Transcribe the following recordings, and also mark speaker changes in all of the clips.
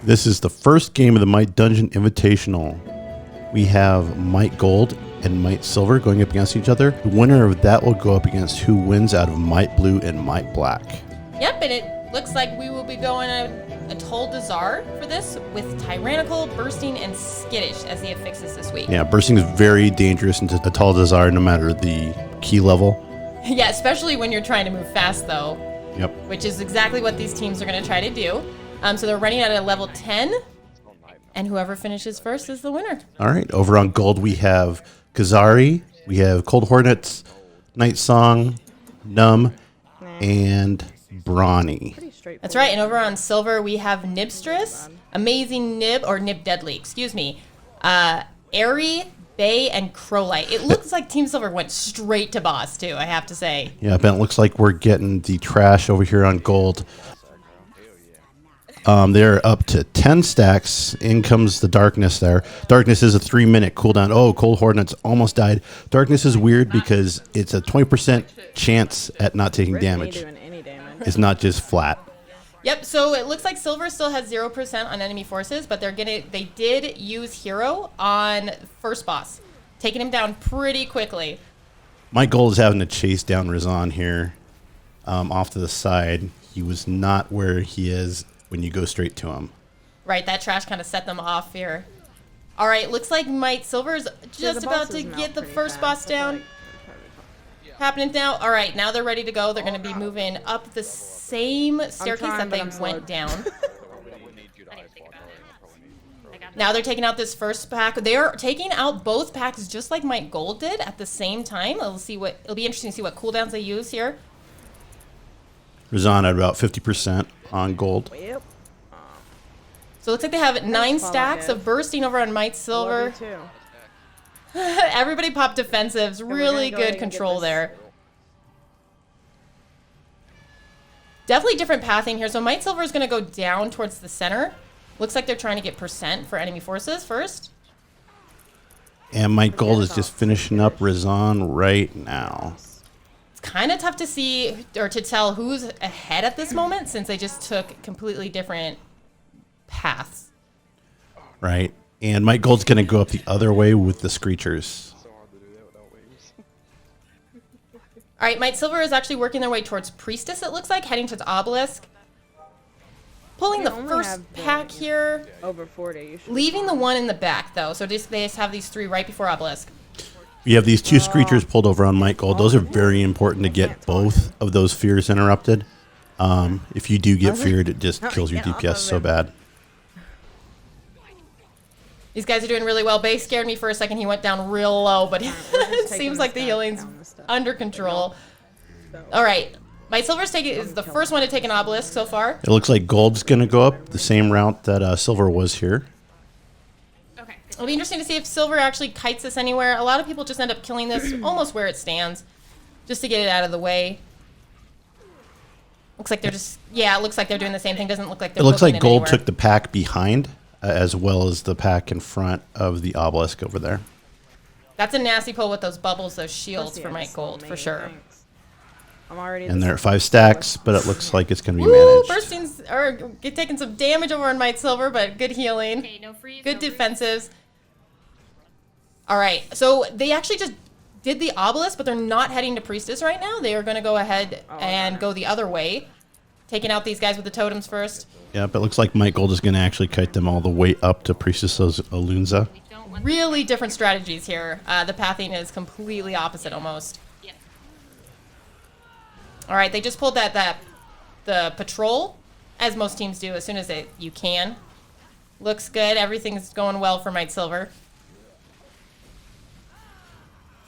Speaker 1: This is the first game of the Might Dungeon Invitational. We have Might Gold and Might Silver going up against each other. The winner of that will go up against who wins out of Might Blue and Might Black.
Speaker 2: Yep, and it looks like we will be going a Toll Dazar for this with Tyrannical, Bursting, and Skittish as the affixes this week.
Speaker 1: Yeah, Bursting is very dangerous into a Tall Dazar no matter the key level.
Speaker 2: Yeah, especially when you're trying to move fast, though.
Speaker 1: Yep.
Speaker 2: Which is exactly what these teams are going to try to do. So they're running at a level 10, and whoever finishes first is the winner.
Speaker 1: All right, over on Gold we have Kazari, we have Cold Hornets, Night Song, Numb, and Brawny.
Speaker 2: That's right, and over on Silver we have Nibstress, Amazing Nib, or Nib Deadly, excuse me, Airy, Bay, and Crowlight. It looks like Team Silver went straight to boss, too, I have to say.
Speaker 1: Yeah, Ben, it looks like we're getting the trash over here on Gold. They're up to 10 stacks. In comes the Darkness there. Darkness is a 3-minute cooldown. Oh, Cold Hornets almost died. Darkness is weird because it's a 20% chance at not taking damage. It's not just flat.
Speaker 2: Yep, so it looks like Silver still has 0% on enemy forces, but they did use Hero on first boss, taking him down pretty quickly.
Speaker 1: My goal is having to chase down Razan here off to the side. He was not where he is when you go straight to him.
Speaker 2: Right, that trash kind of set them off here. All right, looks like Might Silver's just about to get the first boss down. Happening now. All right, now they're ready to go. They're going to be moving up the same staircase that they went down. Now they're taking out this first pack. They are taking out both packs just like Might Gold did at the same time. It'll be interesting to see what cooldowns they use here.
Speaker 1: Razan at about 50% on Gold.
Speaker 3: Yep.
Speaker 2: So it looks like they have 9 stacks of Bursting over on Might Silver. Everybody popped defensives. Really good control there. Definitely different pathing here. So Might Silver is going to go down towards the center. Looks like they're trying to get percent for enemy forces first.
Speaker 1: And Might Gold is just finishing up Razan right now.
Speaker 2: It's kind of tough to see or to tell who's ahead at this moment since they just took completely different paths.
Speaker 1: Right. And Might Gold's going to go up the other way with the Screechers.
Speaker 2: All right, Might Silver is actually working their way towards Priestess, it looks like, heading towards Obelisk. Pulling the first pack here.
Speaker 3: Over 40.
Speaker 2: Leaving the one in the back, though. So they just have these 3 right before Obelisk.
Speaker 1: We have these 2 Screechers pulled over on Might Gold. Those are very important to get both of those fears interrupted. If you do get feared, it just kills your DPS so bad.
Speaker 2: These guys are doing really well. Bay scared me for a second. He went down real low, but it seems like the healing's under control. All right. Might Silver's is the first one to take an Obelisk so far.
Speaker 1: It looks like Gold's going to go up the same route that Silver was here.
Speaker 2: Okay. It'll be interesting to see if Silver actually kites this anywhere. A lot of people just end up killing this almost where it stands just to get it out of the way. Looks like they're just, it looks like they're doing the same thing. Doesn't look like they're
Speaker 1: It looks like Gold
Speaker 2: anywhere.
Speaker 1: took the pack behind as well as the pack in front of the Obelisk over there.
Speaker 2: That's a nasty pull with those bubbles, those shields for Might Gold, for sure.
Speaker 3: I'm already
Speaker 1: And they're at 5 stacks, but it looks like it's going to be
Speaker 2: Woo,
Speaker 1: managed.
Speaker 2: Bursting's are taking some damage over on Might Silver, but good healing.
Speaker 4: Okay, no freeze,
Speaker 2: Good
Speaker 4: no freeze.
Speaker 2: defensives. All right, so they actually just did the Obelisk, but they're not heading to Priestess right now. They are going to go ahead and go the other way, taking out these guys with the totems first.
Speaker 1: Yeah, but it looks like Might Gold is going to actually kite them all the way up to Priestess's Alunza.
Speaker 2: Really different strategies here. The pathing is completely opposite almost.
Speaker 4: Yep.
Speaker 2: All right, they just pulled the patrol, as most teams do, as soon as you can. Looks good. Everything's going well for Might Silver.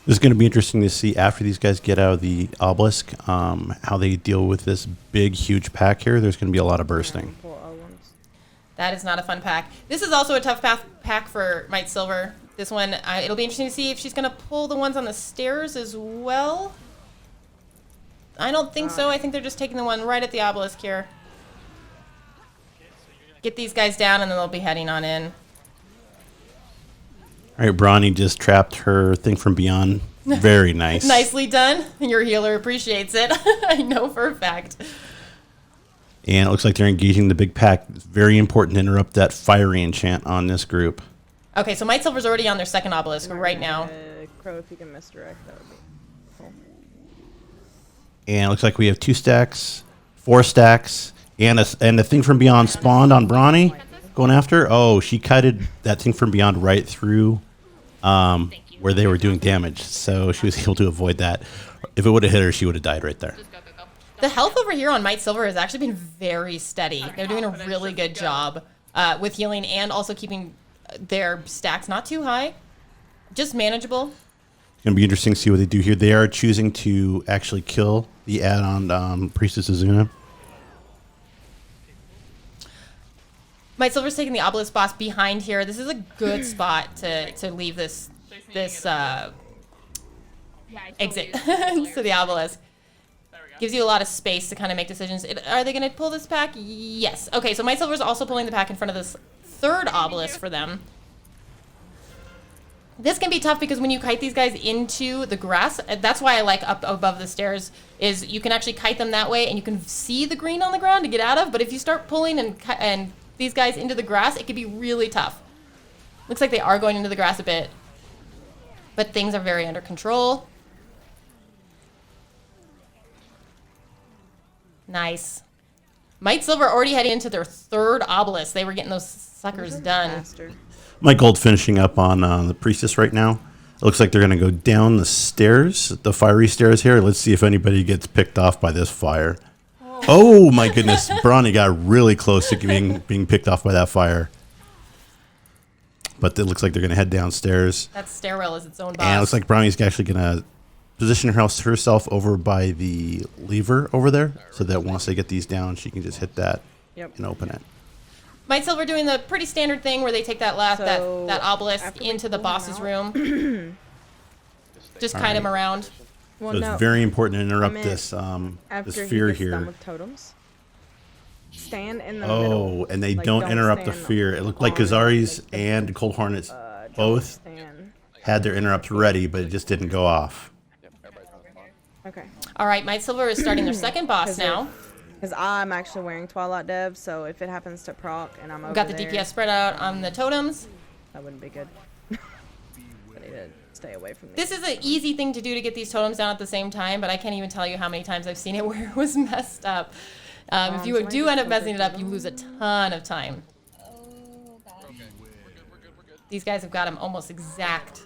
Speaker 1: This is going to be interesting to see after these guys get out of the Obelisk, how they deal with this big, huge pack here. There's going to be a lot of bursting.
Speaker 2: That is not a fun pack. This is also a tough pack for Might Silver. This one, it'll be interesting to see if she's going to pull the ones on the stairs as well. I don't think so. I think they're just taking the one right at the Obelisk here. Get these guys down, and then they'll be heading on in.
Speaker 1: All right, Brawny just trapped her thing from beyond. Very nice.
Speaker 2: Nicely done. Your healer appreciates it. I know for a fact.
Speaker 1: And it looks like they're engaging the big pack. It's very important to interrupt that fiery enchant on this group.
Speaker 2: Okay, so Might Silver's already on their second obelisk right now.
Speaker 3: Crow, if you can misdirect, that would be cool.
Speaker 1: And it looks like we have 2 stacks, 4 stacks, and the thing from beyond spawned on Brawny going after. Oh, she kited that thing from beyond right through where they were doing damage. So she was able to avoid that. If it would have hit her, she would have died right there.
Speaker 2: The health over here on Might Silver has actually been very steady. They're doing a really good job with healing and also keeping their stacks not too high, just manageable.
Speaker 1: It's going to be interesting to see what they do here. They are choosing to actually kill the add-on Priestess Azuna.
Speaker 2: Might Silver's taking the obelisk boss behind here. This is a good spot to leave this exit to the obelisk. Gives you a lot of space to kind of make decisions. Are they going to pull this pack? Yes. Okay, so Might Silver's also pulling the pack in front of this third obelisk for them. This can be tough because when you kite these guys into the grass, that's why I like up above the stairs, is you can actually kite them that way and you can see the green on the ground to get out of. But if you start pulling and these guys into the grass, it can be really tough. Looks like they are going into the grass a bit, but things are very under control. Nice. Might Silver already heading into their third obelisk. They were getting those suckers done.
Speaker 1: Mike Gold finishing up on the Priestess right now. It looks like they're going to go down the stairs, the fiery stairs here. Let's see if anybody gets picked off by this fire. Oh my goodness. Brawny got really close to being picked off by that fire. But it looks like they're going to head downstairs.
Speaker 2: That stairwell is its own boss.
Speaker 1: And it looks like Brownie's actually going to position herself over by the lever over there so that once they get these down, she can just hit that and open it.
Speaker 2: Might Silver doing the pretty standard thing where they take that that obelisk into the boss's room. Just kite him around.
Speaker 3: Well,
Speaker 1: so it's very important to interrupt this fear here.
Speaker 3: Done with totems, stand in the middle.
Speaker 1: Oh, and they don't interrupt the fear. It looked like Kazari's and Cold Hornets both had their interrupts ready, but it just didn't go off.
Speaker 3: Okay.
Speaker 2: All right, Might Silver is starting their second boss now.
Speaker 3: Because I'm actually wearing Twilight Dev, so if it happens to proc and I'm over
Speaker 2: Got the DPS spread out on the totems.
Speaker 3: That wouldn't be good. I need to stay away from these.
Speaker 2: This is an easy thing to do to get these totems down at the same time, but I can't even tell you how many times I've seen it where it was messed up. If you do end up messing it up, you lose a ton of time. These guys have got them almost exact.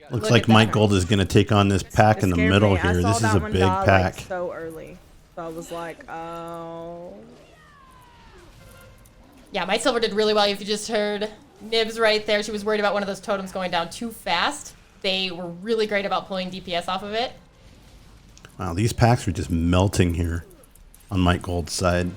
Speaker 1: Looks like Mike Gold is going to take on this pack in the middle here. This is a big pack.
Speaker 3: Like, so early. So I was like, oh.
Speaker 2: Yeah, Might Silver did really well. If you just heard Nibs right there, she was worried about one of those totems going down too fast. They were really great about pulling DPS off of it.
Speaker 1: Wow, these packs are just melting here on Mike Gold's side.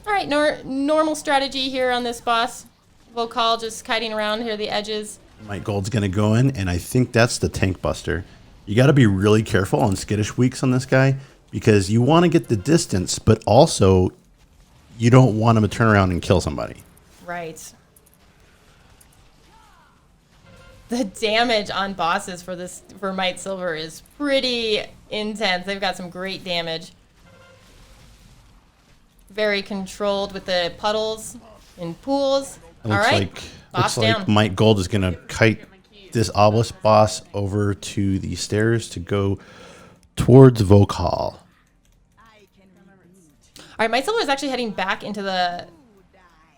Speaker 2: All right, normal strategy here on this boss. Vocal just kiting around here the edges.
Speaker 1: Mike Gold's going to go in, and I think that's the Tank Buster. You got to be really careful on skittish weeks on this guy because you want to get the distance, but also you don't want him to turn around and kill somebody.
Speaker 2: Right. The damage on bosses for Might Silver is pretty intense. They've got some great damage. Very controlled with the puddles and pools.
Speaker 1: It looks like Mike Gold is going to kite this obelisk boss over to the stairs to go towards Vocal.
Speaker 2: All right, Might Silver is actually heading back into the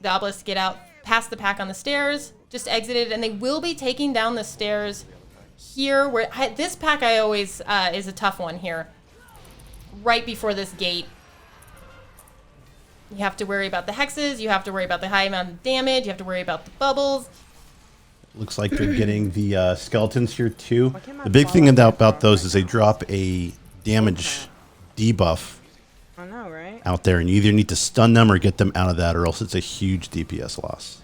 Speaker 2: obelisk to get out past the pack on the stairs. Just exited, and they will be taking down the stairs here. Where this pack I always is a tough one here. Right before this gate. You have to worry about the hexes. You have to worry about the high amount of damage. You have to worry about the bubbles.
Speaker 1: Looks like they're getting the skeletons here too. The big thing about those is they drop a damage debuff
Speaker 3: I know, right?
Speaker 1: out there, and you either need to stun them or get them out of that, or else it's a huge DPS loss.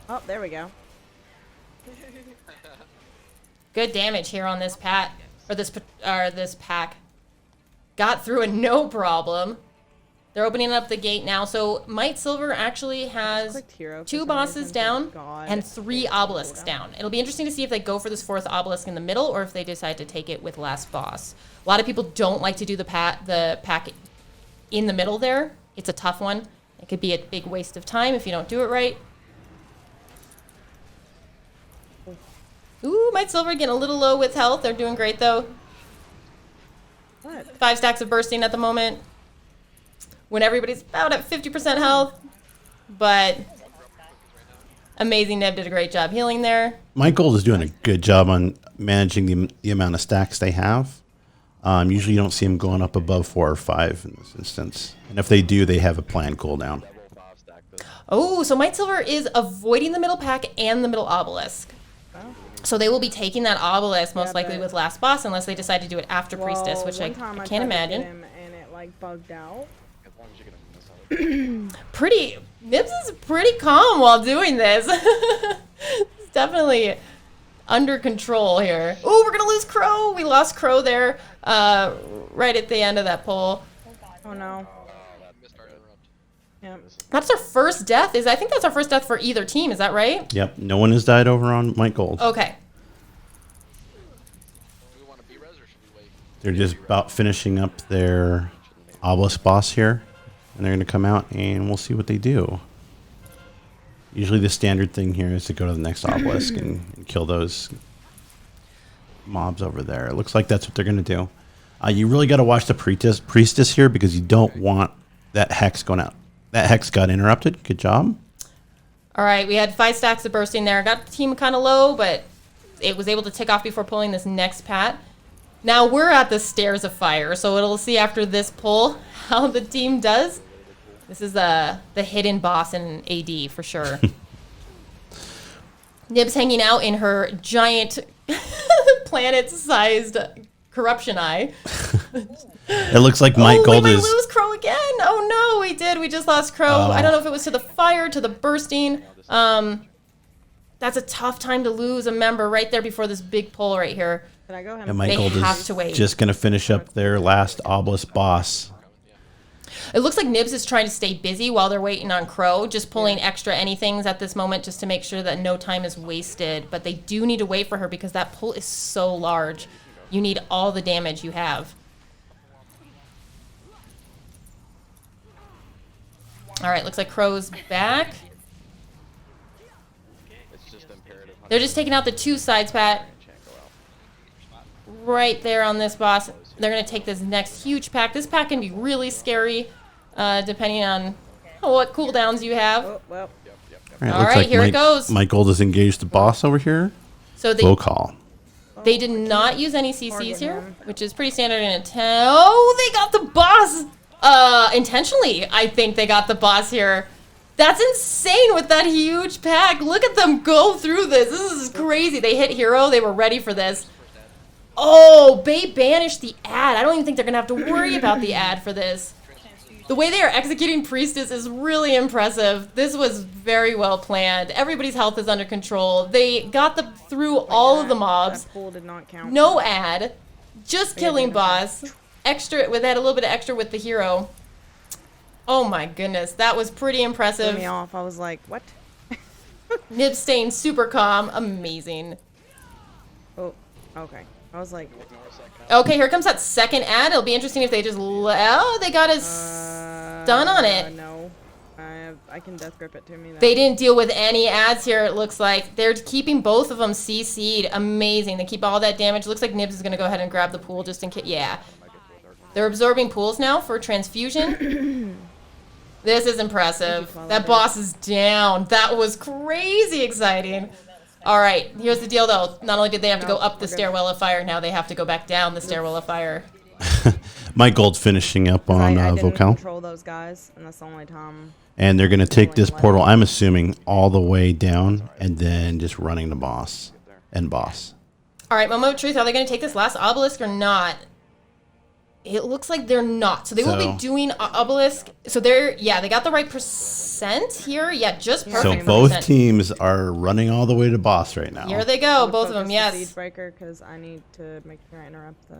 Speaker 3: Oh, there we go.
Speaker 2: Good damage here on this this pack. Got through it no problem. They're opening up the gate now. So Might Silver actually has
Speaker 3: clicked hero for
Speaker 2: 2
Speaker 3: some
Speaker 2: bosses
Speaker 3: reason,
Speaker 2: down
Speaker 3: thank God.
Speaker 2: and 3 obelisks down. It'll be interesting to see if they go for this 4th obelisk in the middle or if they decide to take it with last boss. A lot of people don't like to do the pack in the middle there. It's a tough one. It could be a big waste of time if you don't do it right. Ooh, Might Silver getting a little low with health. They're doing great though.
Speaker 3: What?
Speaker 2: 5 stacks of bursting at the moment. When everybody's about at 50% health. But amazing, Neb did a great job healing there.
Speaker 1: Mike Gold is doing a good job on managing the amount of stacks they have. Usually you don't see them going up above 4 or 5 in this instance. And if they do, they have a planned cooldown.
Speaker 2: Oh, so Might Silver is avoiding the middle pack and the middle obelisk. So they will be taking that obelisk most likely with last boss unless they decide to do it after Priestess, which I can't imagine.
Speaker 3: And it like bugged out.
Speaker 2: Nibs is pretty calm while doing this. It's definitely under control here. Oh, we're gonna lose Crow. We lost Crow there, right at the end of that pull.
Speaker 3: Oh no. Yep.
Speaker 2: That's our first death. I think that's our first death for either team. Is that right?
Speaker 1: Yep, no one has died over on Mike Gold.
Speaker 2: Okay.
Speaker 1: They're just about finishing up their obelisk boss here. And they're going to come out and we'll see what they do. Usually the standard thing here is to go to the next obelisk and kill those mobs over there. It looks like that's what they're going to do. You really got to watch the priestess here because you don't want that hex going out. That hex got interrupted. Good job.
Speaker 2: All right, we had 5 stacks of bursting there. Got the team kind of low, but it was able to tick off before pulling this next pat. Now we're at the Stairs of Fire, so it'll see after this pull how the team does. This is the hidden boss in AD for sure. Nibs hanging out in her giant planet-sized corruption eye.
Speaker 1: It looks like Mike Gold
Speaker 2: we
Speaker 1: is...
Speaker 2: might lose Crow again. Oh no, we did. We just lost Crow. I don't know if it was to the fire, to the bursting. That's a tough time to lose a member right there before this big pull right here.
Speaker 3: Can I go ahead
Speaker 1: And Mike Gold
Speaker 2: have
Speaker 1: is
Speaker 2: to wait.
Speaker 1: just going to finish up their last obelisk boss.
Speaker 2: It looks like Nibs is trying to stay busy while they're waiting on Crow, just pulling extra anythings at this moment just to make sure that no time is wasted. But they do need to wait for her because that pull is so large. You need all the damage you have. All right, looks like Crow's back. They're just taking out the 2 sides, Pat. Right there on this boss. They're going to take this next huge pack. This pack can be really scary, depending on what cooldowns you have.
Speaker 3: Oh, well.
Speaker 2: All right, here it goes.
Speaker 1: Mike Gold has engaged the boss over here.
Speaker 2: So
Speaker 1: Low call.
Speaker 2: they did not use any CCs here, which is pretty standard in a town. Oh, they got the boss! Intentionally, I think they got the boss here. That's insane with that huge pack. Look at them go through this. This is crazy. They hit hero. They were ready for this. Oh, they banished the ad. I don't even think they're going to have to worry about the ad for this. The way they are executing Priestess is really impressive. This was very well planned. Everybody's health is under control. They got through all of the mobs.
Speaker 3: That pull did not count.
Speaker 2: No ad. Just killing boss. Extra, they had a little bit of extra with the hero. Oh my goodness, that was pretty impressive.
Speaker 3: Threw me off. I was like, what?
Speaker 2: Nib staying super calm. Amazing.
Speaker 3: Oh, okay. I was like,
Speaker 2: okay, here comes that second ad. It'll be interesting if they just... Oh, they got a stun on it.
Speaker 3: No. I can death grip it to me.
Speaker 2: They didn't deal with any ads here, it looks like. They're keeping both of them CC'd. Amazing. They keep all that damage. Looks like Nibs is going to go ahead and grab the pool just in case. Yeah. They're absorbing pools now for transfusion. This is impressive. That boss is down. That was crazy exciting. All right, here's the deal, though. Not only did they have to go up the stairwell of fire, now they have to go back down the stairwell of fire.
Speaker 1: Mike Gold finishing up on
Speaker 3: I didn't
Speaker 1: Vocal.
Speaker 3: control those guys, and that's the only time.
Speaker 1: And they're going to take this portal, I'm assuming, all the way down and then just running the boss and boss.
Speaker 2: All right, moment of truth. Are they going to take this last obelisk or not? It looks like they're not. So they will be doing obelisk. So they're, yeah, they got the right percent here. Yeah, just perfect.
Speaker 1: So both teams are running all the way to boss right now.
Speaker 2: Here they go, both of them, yes.
Speaker 3: Siege breaker, because I need to make sure I interrupt the...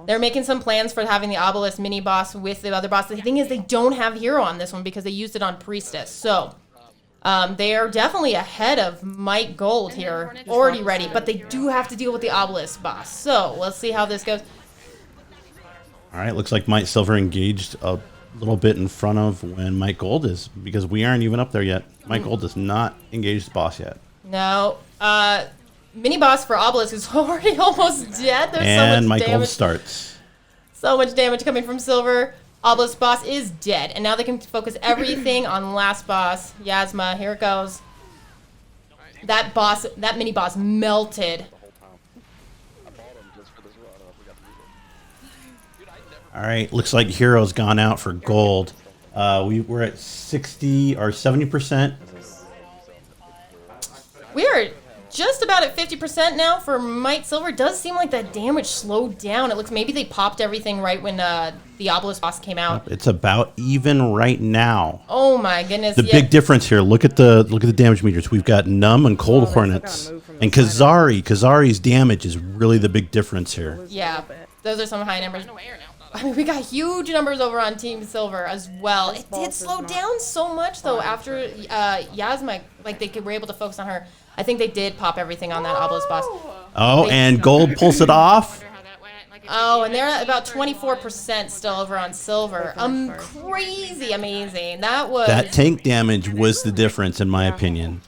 Speaker 2: They're making some plans for having the obelisk mini boss with the other boss. The thing is, they don't have hero on this one because they used it on priestess. So they are definitely ahead of Mike Gold here, already ready. But they do have to deal with the obelisk boss. So let's see how this goes.
Speaker 1: All right, looks like Mike Silver engaged a little bit in front of when Mike Gold is, because we aren't even up there yet. Mike Gold does not engage the boss yet.
Speaker 2: No. Mini boss for obelisk is already almost dead. There's
Speaker 1: And
Speaker 2: so much
Speaker 1: Mike
Speaker 2: damage.
Speaker 1: Gold starts.
Speaker 2: So much damage coming from Silver. Obelisk boss is dead. And now they can focus everything on last boss, Yasma. Here it goes. That mini boss melted.
Speaker 1: All right, looks like Hero's gone out for Gold. We were at 60 or 70%.
Speaker 2: We are just about at 50% now for Mike Silver. It does seem like that damage slowed down. It looks maybe they popped everything right when the obelisk boss came out.
Speaker 1: It's about even right now.
Speaker 2: Oh my goodness!
Speaker 1: The big difference here. Look at the damage meters. We've got Numb and Cold Hornets, and Kazari. Kazari's damage is really the big difference here.
Speaker 2: Yeah, those are some high numbers. I mean, we got huge numbers over on Team Silver as well. It did slow down so much though after Yasma, like they were able to focus on her. I think they did pop everything on that obelisk boss.
Speaker 1: Oh, and Gold pulls it off.
Speaker 2: Oh, and they're at about 24% still over on Silver. Crazy amazing.
Speaker 1: That tank damage was the difference, in my opinion.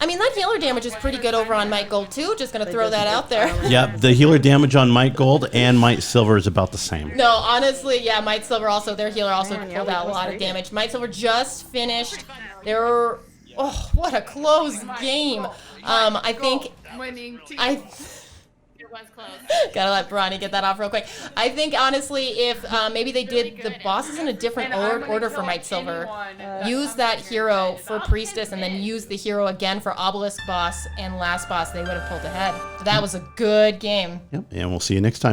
Speaker 2: I mean, that healer damage is pretty good over on Mike Gold, too. Just going to throw that out there.
Speaker 1: Yeah, the healer damage on Mike Gold and Mike Silver is about the same.
Speaker 2: No, honestly, yeah, Mike Silver also, their healer also pulled out a lot of damage. Mike Silver just finished. Oh, what a close game. I think... It was close. Gotta let Bronny get that off real quick. I think, honestly, if maybe they did the bosses in a different order for Mike Silver, use that hero for Priestess, and then use the hero again for Obelisk boss and last boss, they would have pulled ahead. So that was a good game.
Speaker 1: Yep, and we'll see you next time.